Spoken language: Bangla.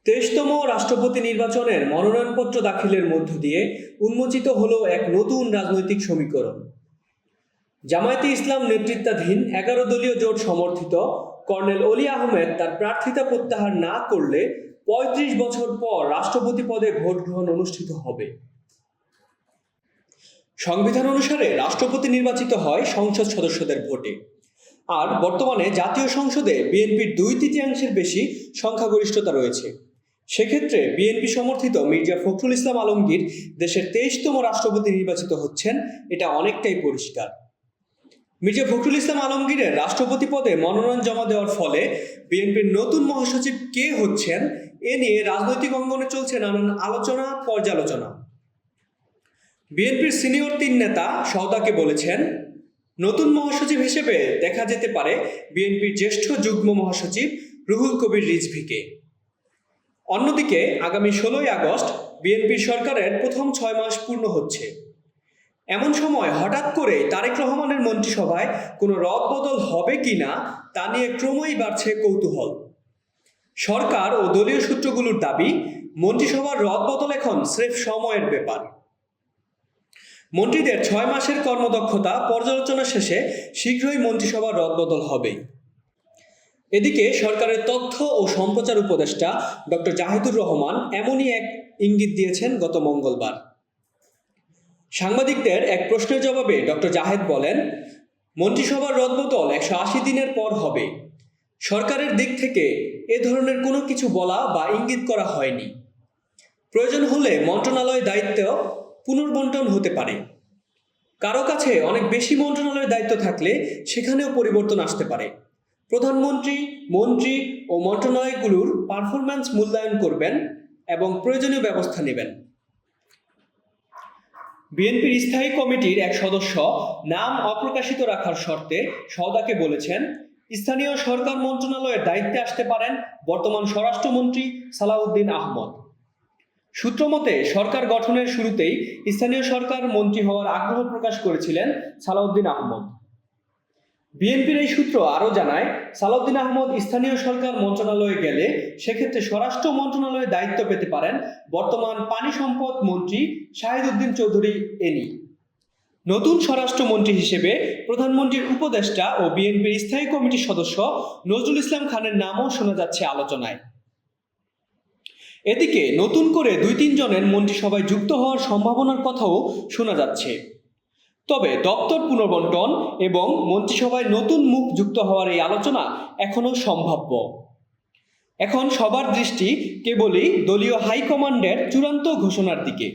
23তম রাষ্ট্রপতি নির্বাচনের মনোনয়নপত্র দাখিলের মধ্য দিয়ে উন্মোচিত হলো এক নতুন রাজনৈতিক সমীকরণ। জামায়াতে ইসলাম নেতৃত্বাধীন 11 দলীয় জোট সমর্থিত কর্নেল অলি আহমেদ তার প্রার্থিতা প্রত্যাহার না করলে ৩৫ বছর পর রাষ্ট্রপতি পদে ভোট গ্রহণ অনুষ্ঠিত হবে। সংবিধান অনুসারে রাষ্ট্রপতি নির্বাচিত হয় সংসদ সদস্যদের ভোটে, আর বর্তমানে জাতীয় সংসদে বিএনপির 2/3 বেশি সংখ্যাগরিষ্ঠতা রয়েছে। সেক্ষেত্রে বিএনপি সমর্থিত মির্জা ফখরুল ইসলাম আলমগীর দেশের 23তম রাষ্ট্রপতি নির্বাচিত হচ্ছেন, এটা অনেকটাই পরিষ্কার। মির্জা ফখরুল ইসলাম আলমগীরের রাষ্ট্রপতি পদে মনোনয়ন জমা দেওয়ার ফলে বিএনপির নতুন মহাসচিব কে হচ্ছেন এ নিয়ে রাজনৈতিক অঙ্গনে চলছে নানান আলোচনা পর্যালোচনা। বিএনপির সিনিয়র 3 নেতা সওদাকে বলেছেন, নতুন মহাসচিব হিসেবে দেখা যেতে পারে বিএনপির জ্যেষ্ঠ যুগ্ম মহাসচিব রুহুল কবির রিজভীকে। অন্যদিকে আগামী 16ই আগস্ট বিএনপির সরকারের প্রথম 6 মাস পূর্ণ হচ্ছে। এমন সময় হঠাৎ করে তারেক রহমানের মন্ত্রিসভায় কোনো রদবদল হবে কিনা তা নিয়ে ক্রমেই বাড়ছে কৌতূহল। সরকার ও দলীয় সূত্রগুলোর দাবি, মন্ত্রিসভার রদবদল এখন স্রেফ সময়ের ব্যাপার। মন্ত্রীদের 6 মাসের কর্মদক্ষতা পর্যালোচনা শেষে শীঘ্রই মন্ত্রিসভার রদবদল হবে। এদিকে সরকারের তথ্য ও সম্প্রচার উপদেষ্টা ডক্টর জাহিদুর রহমান এমনই এক ইঙ্গিত দিয়েছেন গত মঙ্গলবার। সাংবাদিকদের এক প্রশ্নের জবাবে ডক্টর জাহেদ বলেন, মন্ত্রিসভার রদবদল 180 দিনের পর হবে। সরকারের দিক থেকে এ ধরনের কোনো কিছু বলা বা ইঙ্গিত করা হয়নি। প্রয়োজন হলে মন্ত্রণালয় দায়িত্ব পুনর্বণ্টন হতে পারে। কারো কাছে অনেক বেশি মন্ত্রণালয়ের দায়িত্ব থাকলে সেখানেও পরিবর্তন আসতে পারে। প্রধানমন্ত্রী, মন্ত্রী ও মন্ত্রণালয়গুলোর পারফরম্যান্স মূল্যায়ন করবেন এবং প্রয়োজনীয় ব্যবস্থা নেবেন। বিএনপির স্থায়ী কমিটির এক সদস্য নাম অপ্রকাশিত রাখার শর্তে সওদাকে বলেছেন, স্থানীয় সরকার মন্ত্রণালয়ের দায়িত্বে আসতে পারেন বর্তমান স্বরাষ্ট্রমন্ত্রী সালাউদ্দিন আহমদ। সূত্রমতে সরকার গঠনের শুরুতেই স্থানীয় সরকার মন্ত্রী হওয়ার আগ্রহ প্রকাশ করেছিলেন সালাউদ্দিন আহমদ। বিএনপির এই সূত্র আরও জানায়, সালাউদ্দিন আহমদ স্থানীয় সরকার মন্ত্রণালয়ে গেলে সেক্ষেত্রে স্বরাষ্ট্র মন্ত্রণালয়ে দায়িত্ব পেতে পারেন বর্তমান পানি সম্পদ মন্ত্রী শাহিদ উদ্দিন চৌধুরী এনি। নতুন স্বরাষ্ট্রমন্ত্রী হিসেবে প্রধানমন্ত্রীর উপদেষ্টা ও বিএনপির স্থায়ী কমিটির সদস্য নজরুল ইসলাম খানের নামও শোনা যাচ্ছে আলোচনায়। এদিকে নতুন করে 2-3 জনের মন্ত্রিসভায় যুক্ত হওয়ার সম্ভাবনার কথাও শোনা যাচ্ছে। তবে দপ্তর পুনর্বণ্টন এবং মন্ত্রিসভায় নতুন মুখ যুক্ত হওয়ার এই আলোচনা এখনও সম্ভাব্য। এখন সবার দৃষ্টি কেবলই দলীয় হাইকমান্ডের চূড়ান্ত ঘোষণার দিকে।